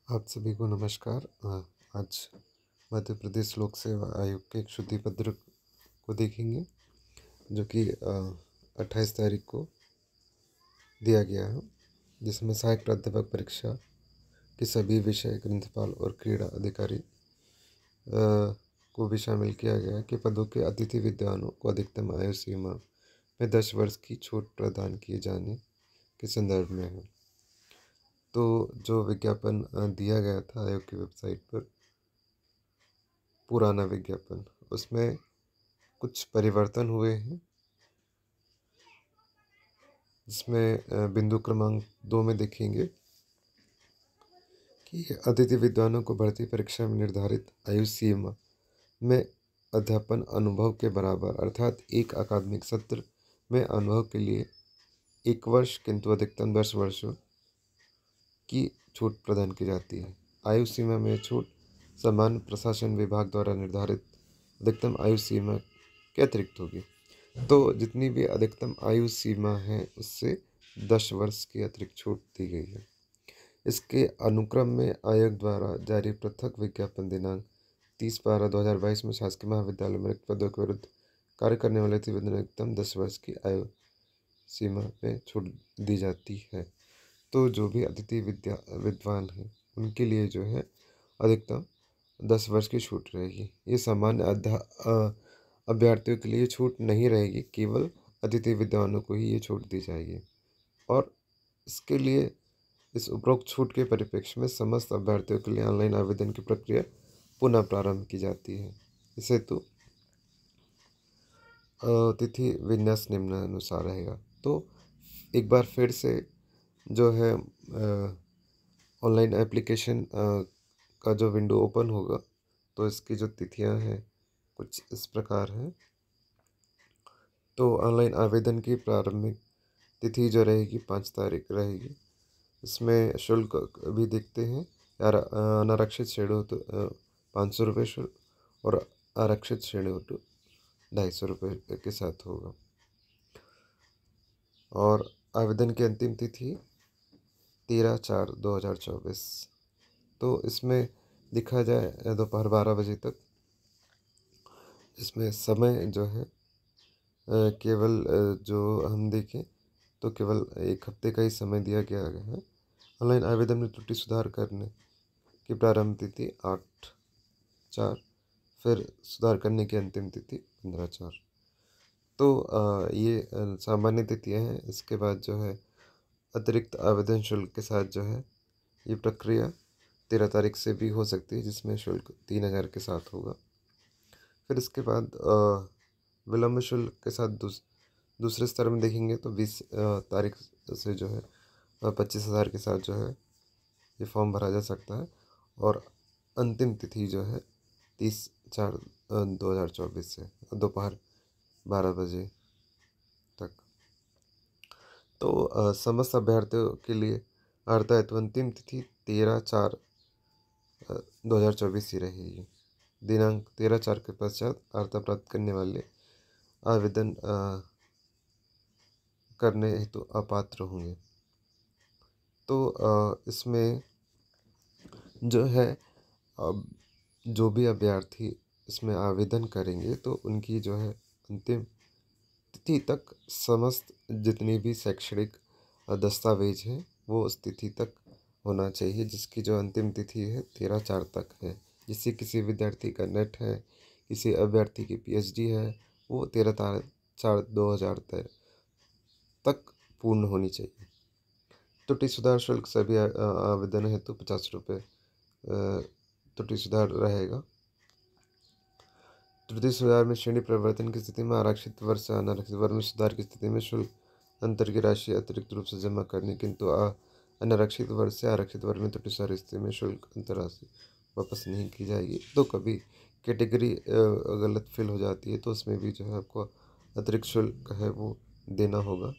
आप सभी को नमस्कार। आज मध्य प्रदेश लोक सेवा आयोग के एक शुद्धि पत्र को देखेंगे जो कि 28 तारीख को दिया गया है, जिसमें सहायक प्राध्यापक परीक्षा के सभी विषय ग्रंथपाल और क्रीड़ा अधिकारी को भी शामिल किया गया है कि पदों के अतिथि विद्वानों को अधिकतम आयु सीमा में 10 वर्ष की छूट प्रदान किए जाने के संदर्भ में है। तो जो विज्ञापन दिया गया था आयोग की वेबसाइट पर, पुराना विज्ञापन, उसमें कुछ परिवर्तन हुए हैं, जिसमें बिंदु क्रमांक 2 में देखेंगे कि अतिथि विद्वानों को भर्ती परीक्षा में निर्धारित आयु सीमा में अध्यापन अनुभव के बराबर अर्थात एक अकादमिक सत्र में अनुभव के लिए 1 वर्ष किंतु अधिकतम 10 वर्षों की छूट प्रदान की जाती है। आयु सीमा में छूट सामान्य प्रशासन विभाग द्वारा निर्धारित अधिकतम आयु सीमा के अतिरिक्त होगी। तो जितनी भी अधिकतम आयु सीमा है उससे 10 वर्ष की अतिरिक्त छूट दी गई है। इसके अनुक्रम में आयोग द्वारा जारी पृथक विज्ञापन दिनांक 30/12/2022 में शासकीय महाविद्यालय में रिक्त पदों के विरुद्ध कार्य करने वाले अतिथि विद्वानों को अधिकतम 10 वर्ष की आयु सीमा में छूट दी जाती है। तो जो भी अतिथि विद्वान हैं उनके लिए जो है अधिकतम 10 वर्ष की छूट रहेगी। ये सामान्य अभ्यर्थियों के लिए छूट नहीं रहेगी, केवल अतिथि विद्वानों को ही ये छूट दी जाएगी। और इसके लिए इस उपरोक्त छूट के परिप्रेक्ष्य में समस्त अभ्यर्थियों के लिए ऑनलाइन आवेदन की प्रक्रिया पुनः प्रारंभ की जाती है। इस हेतु तिथि विन्यास निम्नानुसार रहेगा। तो एक बार फिर से जो है ऑनलाइन एप्लीकेशन का जो विंडो ओपन होगा, तो इसकी जो तिथियां हैं कुछ इस प्रकार हैं। तो ऑनलाइन आवेदन की प्रारंभिक तिथि जो रहेगी 5 तारीख रहेगी। इसमें शुल्क भी देखते हैं यार, अनारक्षित श्रेणी हो तो 500 रुपये शुल्क और आरक्षित श्रेणी हो तो 250 रुपये के साथ होगा। और आवेदन की अंतिम तिथि 13/4/2024। तो इसमें देखा जाए दोपहर 12 बजे तक। इसमें समय जो है केवल जो हम देखें तो केवल 1 हफ्ते का ही समय दिया गया है। ऑनलाइन आवेदन में त्रुटि सुधार करने की प्रारंभ तिथि 8/4, फिर सुधार करने की अंतिम तिथि 15/4। तो ये सामान्य तिथियां हैं। इसके बाद जो है अतिरिक्त आवेदन शुल्क के साथ जो है ये प्रक्रिया 13 तारीख से भी हो सकती है, जिसमें शुल्क 3000 के साथ होगा। फिर इसके बाद विलम्ब शुल्क के साथ दूसरे स्तर में देखेंगे तो 20 तारीख से जो है 25,000 के साथ जो है ये फॉर्म भरा जा सकता है। और अंतिम तिथि जो है 30/4/2024 से दोपहर 12 बजे तक। तो समस्त अभ्यर्थियों के लिए अर्थात अंतिम तिथि 13/4/2024 ही रहेगी। दिनांक 13/4 के पश्चात अर्हता प्राप्त करने वाले आवेदन करने हेतु अपात्र होंगे। तो इसमें जो है जो भी अभ्यर्थी इसमें आवेदन करेंगे तो उनकी जो है अंतिम तिथि तक समस्त जितनी भी शैक्षणिक दस्तावेज हैं वो उस तिथि तक होना चाहिए, जिसकी जो अंतिम तिथि है 13/4 तक है। जिससे किसी विद्यार्थी का नेट है, किसी अभ्यर्थी की PhD है, वो 13/4/2023 तक पूर्ण होनी चाहिए। त्रुटि सुधार शुल्क सभी आवेदन हेतु 50 रुपये त्रुटि सुधार रहेगा। त्रुटि सुधार में श्रेणी परिवर्तन की स्थिति में आरक्षित वर्ग से अनारक्षित वर्ग में सुधार की स्थिति में शुल्क अंतर की राशि अतिरिक्त रूप से जमा करनी, किंतु अनारक्षित वर्ग से आरक्षित वर्ग में त्रुटि सुधार स्थिति में शुल्क अंतर राशि वापस नहीं की जाएगी। तो कभी कैटेगरी गलत फिल हो जाती है तो उसमें भी जो है आपको अतिरिक्त शुल्क है वो देना होगा।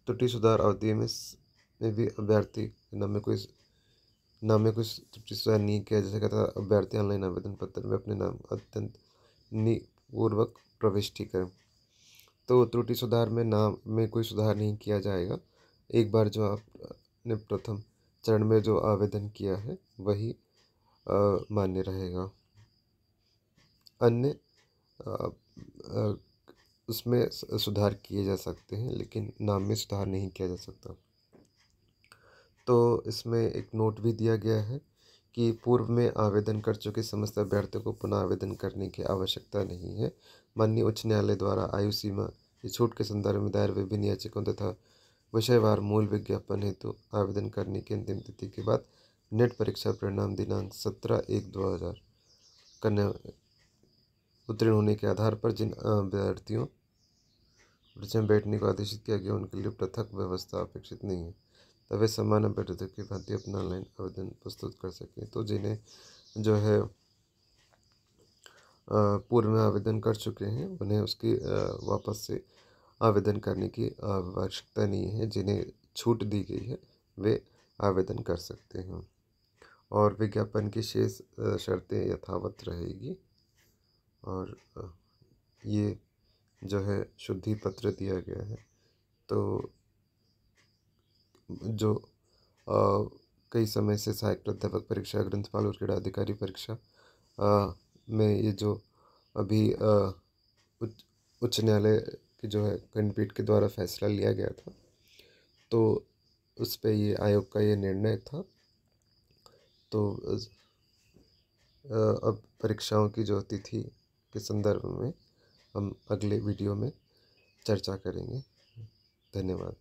त्रुटि सुधार अवधि में भी अभ्यर्थी नाम में कोई त्रुटि सुधार नहीं किया जा सकता। अभ्यर्थी ऑनलाइन आवेदन पत्र में अपने नाम अत्यंत पूर्वक प्रविष्टि करें। तो त्रुटि सुधार में नाम में कोई सुधार नहीं किया जाएगा। एक बार जो आपने प्रथम चरण में जो आवेदन किया है वही मान्य रहेगा। अन्य अ, अ, उसमें सुधार किए जा सकते हैं, लेकिन नाम में सुधार नहीं किया जा सकता। तो इसमें एक नोट भी दिया गया है कि पूर्व में आवेदन कर चुके समस्त अभ्यर्थियों को पुनः आवेदन करने की आवश्यकता नहीं है। माननीय उच्च न्यायालय द्वारा आयु सीमा की छूट के संदर्भ में दायर विभिन्न याचिकाओं तथा विषयवार मूल विज्ञापन हेतु आवेदन करने की अंतिम तिथि के बाद नेट परीक्षा परिणाम दिनांक 17/1/2000 करने उत्तीर्ण होने के आधार पर जिन अभ्यर्थियों परीक्षा में बैठने को आदेशित किया गया उनके लिए पृथक व्यवस्था अपेक्षित नहीं है, तब वे समान अभ्यर्थियों की भांति अपना ऑनलाइन आवेदन प्रस्तुत कर सकें। तो जिन्हें जो है पूर्व में आवेदन कर चुके हैं उन्हें उसकी वापस से आवेदन करने की आवश्यकता नहीं है। जिन्हें छूट दी गई है वे आवेदन कर सकते हैं और विज्ञापन की शेष शर्तें यथावत रहेगी। और ये जो है शुद्धि पत्र दिया गया है। तो जो कई समय से सहायक प्राध्यापक परीक्षा, ग्रंथपाल और क्रीड़ा अधिकारी परीक्षा में ये जो अभी उच्च न्यायालय की जो है खंडपीठ के द्वारा फैसला लिया गया था, तो उस पे ये आयोग का ये निर्णय था। तो अब परीक्षाओं की जो तिथि के संदर्भ में हम अगले वीडियो में चर्चा करेंगे। धन्यवाद।